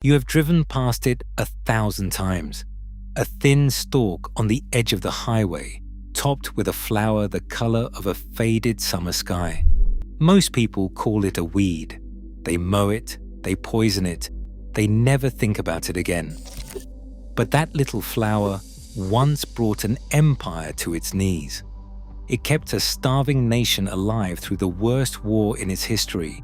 You have driven past it 1,000 times. A thin stalk on the edge of the highway, topped with a flower the color of a faded summer sky. Most people call it a weed. They mow it, they poison it, they never think about it again. But that little flower once brought an empire to its knees. It kept a starving nation alive through the worst war in its history.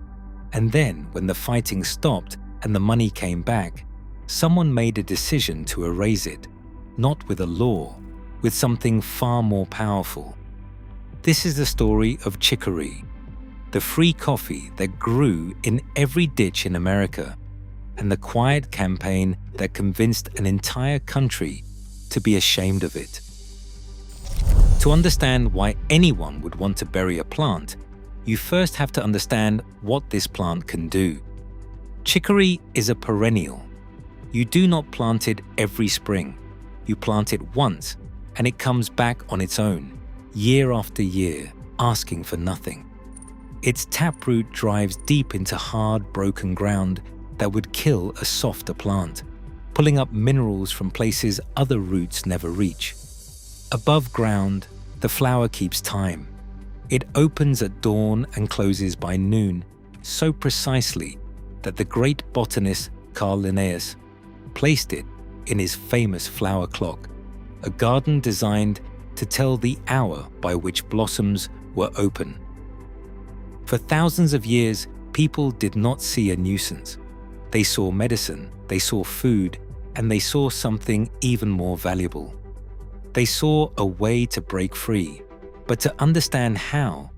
And then, when the fighting stopped and the money came back, someone made a decision to erase it, not with a law, with something far more powerful. This is the story of Chicory, the free coffee that grew in every ditch in America, and the quiet campaign that convinced an entire country to be ashamed of it. To understand why anyone would want to bury a plant, you first have to understand what this plant can do. Chicory is a perennial. You do not plant it every spring. You plant it once, and it comes back on its own, year after year, asking for nothing. Its taproot drives deep into hard, broken ground that would kill a softer plant, pulling up minerals from places other roots never reach. Above ground, the flower keeps time. It opens at dawn and closes by noon, so precisely that the great botanist Carl Linnaeus placed it in his famous flower clock, a garden designed to tell the hour by which blossoms were open. For thousands of years, people did not see a nuisance. They saw medicine, they saw food, and they saw something even more valuable. They saw a way to break free, but to understand how,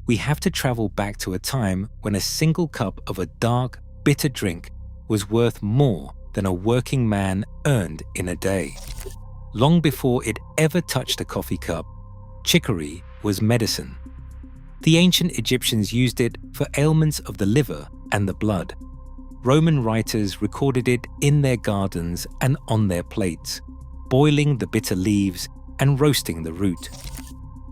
we have to travel back to a time when a single cup of a dark, bitter drink was worth more than a working man earned in a day. Long before it ever touched a coffee cup, chicory was medicine. The ancient Egyptians used it for ailments of the liver and the blood. Roman writers recorded it in their gardens and on their plates, boiling the bitter leaves and roasting the root.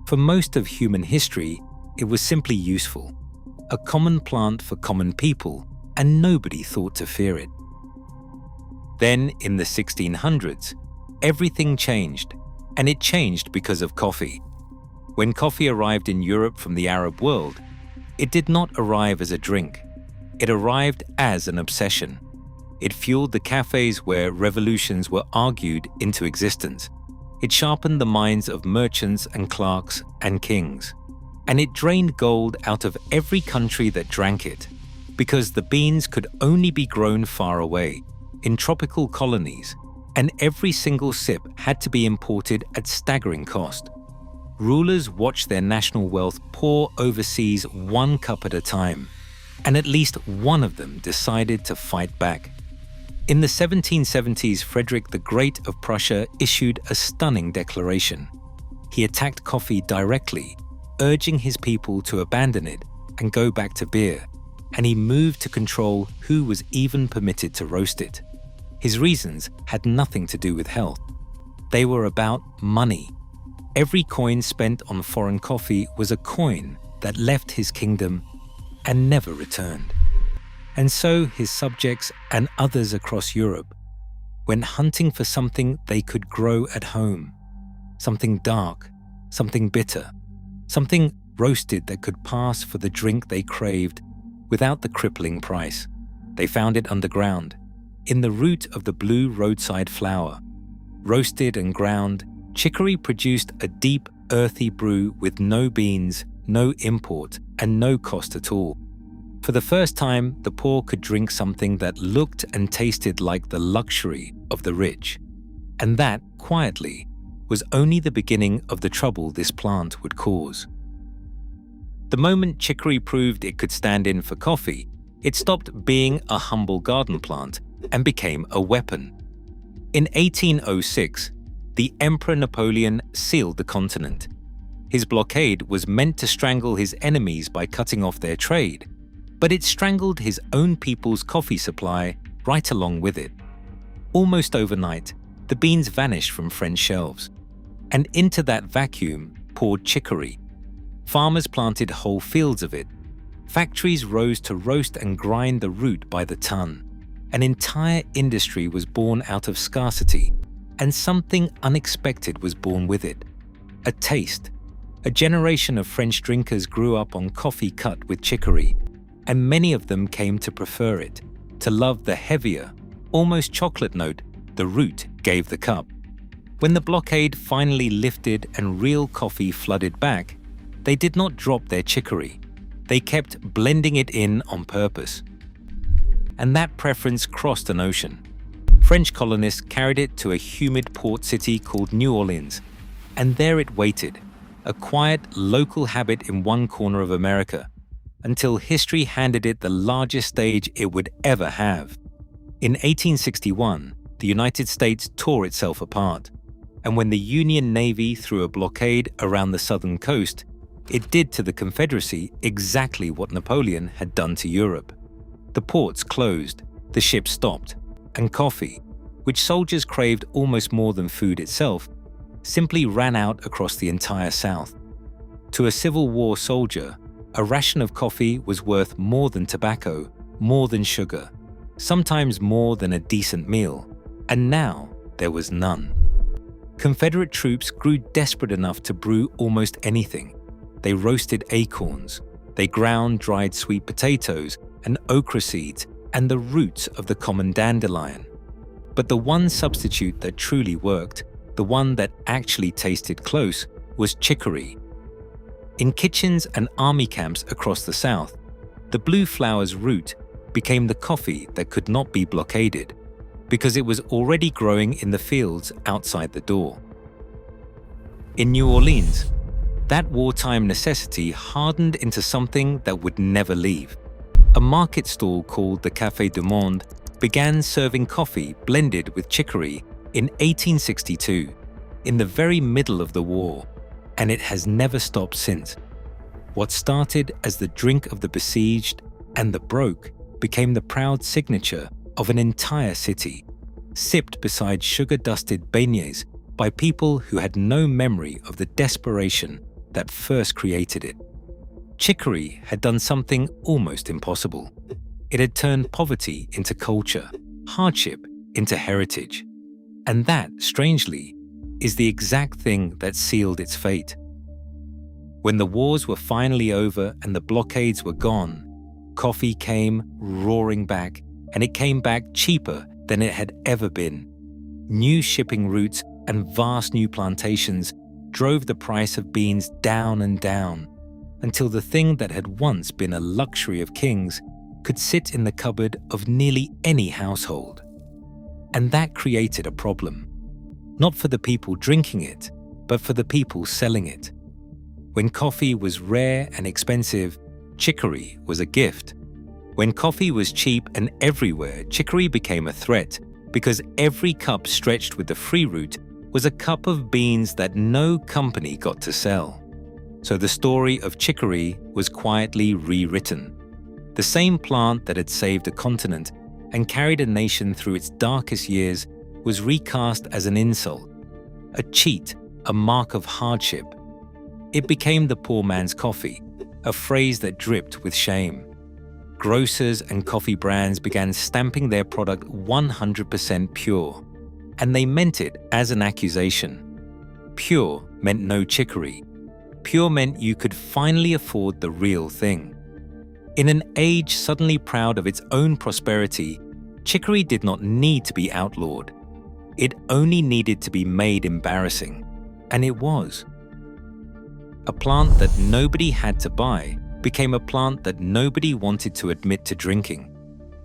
For most of human history, it was simply useful, a common plant for common people, and nobody thought to fear it. Then, in the 1600s, everything changed, and it changed because of coffee. When coffee arrived in Europe from the Arab world, it did not arrive as a drink. It arrived as an obsession. It fueled the cafes where revolutions were argued into existence. It sharpened the minds of merchants and clerks and kings. And it drained gold out of every country that drank it, because the beans could only be grown far away, in tropical colonies, and every single sip had to be imported at staggering cost. Rulers watched their national wealth pour overseas one cup at a time, and at least one of them decided to fight back. In the 1770s, Frederick the Great of Prussia issued a stunning declaration. He attacked coffee directly, urging his people to abandon it and go back to beer, and he moved to control who was even permitted to roast it. His reasons had nothing to do with health. They were about money. Every coin spent on foreign coffee was a coin that left his kingdom and never returned. And so his subjects and others across Europe went hunting for something they could grow at home, something dark, something bitter, something roasted that could pass for the drink they craved without the crippling price. They found it underground, in the root of the blue roadside flower. Roasted and ground, chicory produced a deep, earthy brew with no beans, no import, and no cost at all. For the first time, the poor could drink something that looked and tasted like the luxury of the rich. And that, quietly, was only the beginning of the trouble this plant would cause. The moment chicory proved it could stand in for coffee, it stopped being a humble garden plant and became a weapon. In 1806, the Emperor Napoleon sealed the continent. His blockade was meant to strangle his enemies by cutting off their trade, but it strangled his own people's coffee supply right along with it. Almost overnight, the beans vanished from French shelves, and into that vacuum poured chicory. Farmers planted whole fields of it. Factories rose to roast and grind the root by the ton. An entire industry was born out of scarcity, and something unexpected was born with it: a taste. A generation of French drinkers grew up on coffee cut with chicory, and many of them came to prefer it, to love the heavier, almost chocolate note the root gave the cup. When the blockade finally lifted and real coffee flooded back, they did not drop their chicory. They kept blending it in on purpose. And that preference crossed an ocean. French colonists carried it to a humid port city called New Orleans, and there it waited, a quiet local habit in one corner of America, until history handed it the largest stage it would ever have. In 1861, the United States tore itself apart, and when the Union Navy threw a blockade around the southern coast, it did to the Confederacy exactly what Napoleon had done to Europe. The ports closed, the ships stopped, and coffee, which soldiers craved almost more than food itself, simply ran out across the entire South. To a Civil War soldier, a ration of coffee was worth more than tobacco, more than sugar, sometimes more than a decent meal, and now there was none. Confederate troops grew desperate enough to brew almost anything. They roasted acorns, they ground dried sweet potatoes and okra seeds and the roots of the common dandelion. But the one substitute that truly worked, the one that actually tasted close, was chicory. In kitchens and army camps across the South, the blue flower's root became the coffee that could not be blockaded, because it was already growing in the fields outside the door. In New Orleans, that wartime necessity hardened into something that would never leave. A market stall called the Café du Monde began serving coffee blended with chicory in 1862, in the very middle of the war, and it has never stopped since. What started as the drink of the besieged and the broke became the proud signature of an entire city, sipped beside sugar-dusted beignets by people who had no memory of the desperation that first created it. Chicory had done something almost impossible. It had turned poverty into culture, hardship into heritage. And that, strangely, is the exact thing that sealed its fate. When the wars were finally over and the blockades were gone, coffee came roaring back, and it came back cheaper than it had ever been. New shipping routes and vast new plantations drove the price of beans down and down, until the thing that had once been a luxury of kings could sit in the cupboard of nearly any household. And that created a problem, not for the people drinking it, but for the people selling it. When coffee was rare and expensive, chicory was a gift. When coffee was cheap and everywhere, chicory became a threat, because every cup stretched with the free route was a cup of beans that no company got to sell. So the story of chicory was quietly rewritten. The same plant that had saved a continent and carried a nation through its darkest years was recast as an insult, a cheat, a mark of hardship. It became the poor man's coffee, a phrase that dripped with shame. Grocers and coffee brands began stamping their product 100% pure, and they meant it as an accusation. Pure meant no chicory. Pure meant you could finally afford the real thing. In an age suddenly proud of its own prosperity, chicory did not need to be outlawed. It only needed to be made embarrassing, and it was. A plant that nobody had to buy became a plant that nobody wanted to admit to drinking.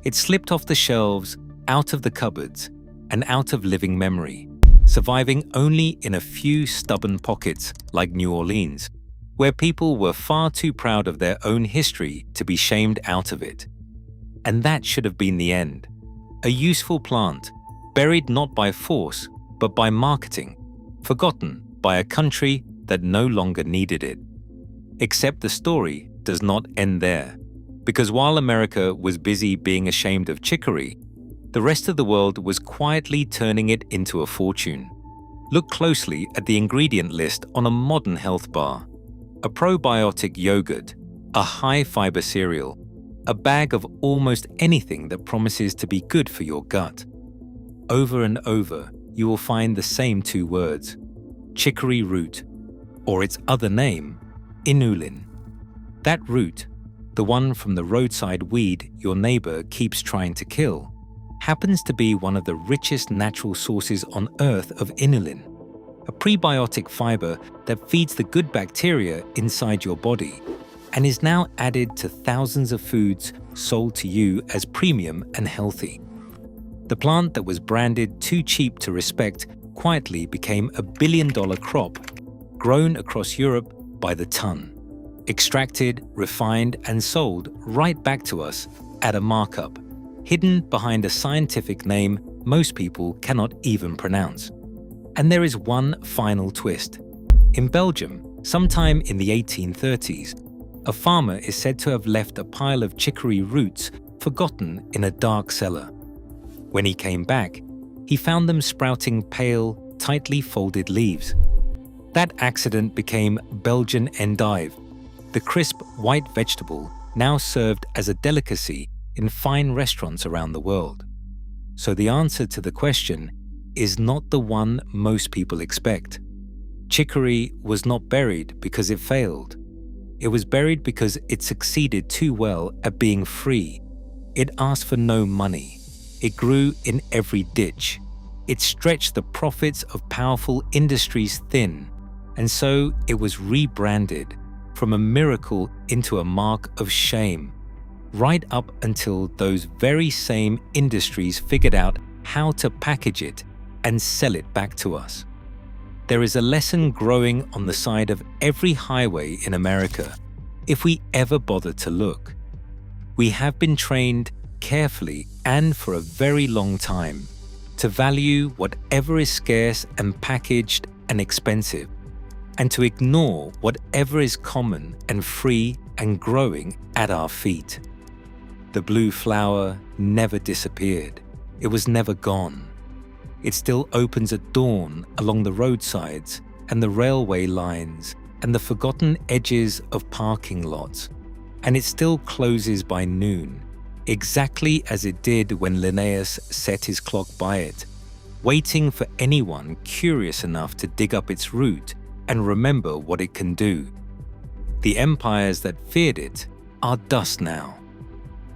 It slipped off the shelves, out of the cupboards, and out of living memory, surviving only in a few stubborn pockets like New Orleans, where people were far too proud of their own history to be shamed out of it. And that should have been the end. A useful plant, buried not by force, but by marketing, forgotten by a country that no longer needed it. Except the story does not end there, because while America was busy being ashamed of chicory, the rest of the world was quietly turning it into a fortune. Look closely at the ingredient list on a modern health bar. A probiotic yogurt, a high-fiber cereal, a bag of almost anything that promises to be good for your gut. Over and over, you will find the same two words, chicory root, or its other name, inulin. That root, the one from the roadside weed your neighbor keeps trying to kill, happens to be one of the richest natural sources on Earth of inulin, a prebiotic fiber that feeds the good bacteria inside your body and is now added to thousands of foods sold to you as premium and healthy. The plant that was branded too cheap to respect quietly became a billion-dollar crop, grown across Europe by the ton, extracted, refined, and sold right back to us at a markup, hidden behind a scientific name most people cannot even pronounce. And there is one final twist. In Belgium, sometime in the 1830s, a farmer is said to have left a pile of chicory roots forgotten in a dark cellar. When he came back, he found them sprouting pale, tightly folded leaves. That accident became Belgian endive, the crisp white vegetable now served as a delicacy in fine restaurants around the world. So the answer to the question is not the one most people expect. Chicory was not buried because it failed. It was buried because it succeeded too well at being free. It asked for no money. It grew in every ditch. It stretched the profits of powerful industries thin, and so it was rebranded from a miracle into a mark of shame, right up until those very same industries figured out how to package it and sell it back to us. There is a lesson growing on the side of every highway in America, if we ever bother to look. We have been trained carefully and for a very long time to value whatever is scarce and packaged and expensive, and to ignore whatever is common and free and growing at our feet. The blue flower never disappeared. It was never gone. It still opens at dawn along the roadsides and the railway lines and the forgotten edges of parking lots, and it still closes by noon, exactly as it did when Linnaeus set his clock by it, waiting for anyone curious enough to dig up its root and remember what it can do. The empires that feared it are dust now.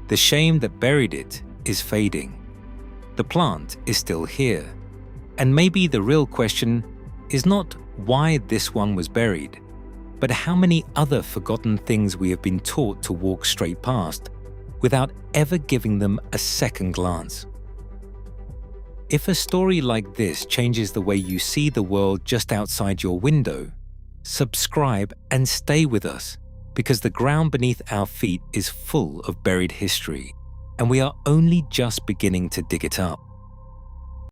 The shame that buried it is fading. The plant is still here. And maybe the real question is not why this one was buried, but how many other forgotten things we have been taught to walk straight past without ever giving them a second glance. If a story like this changes the way you see the world just outside your window, subscribe and stay with us, because the ground beneath our feet is full of buried history, and we are only just beginning to dig it up.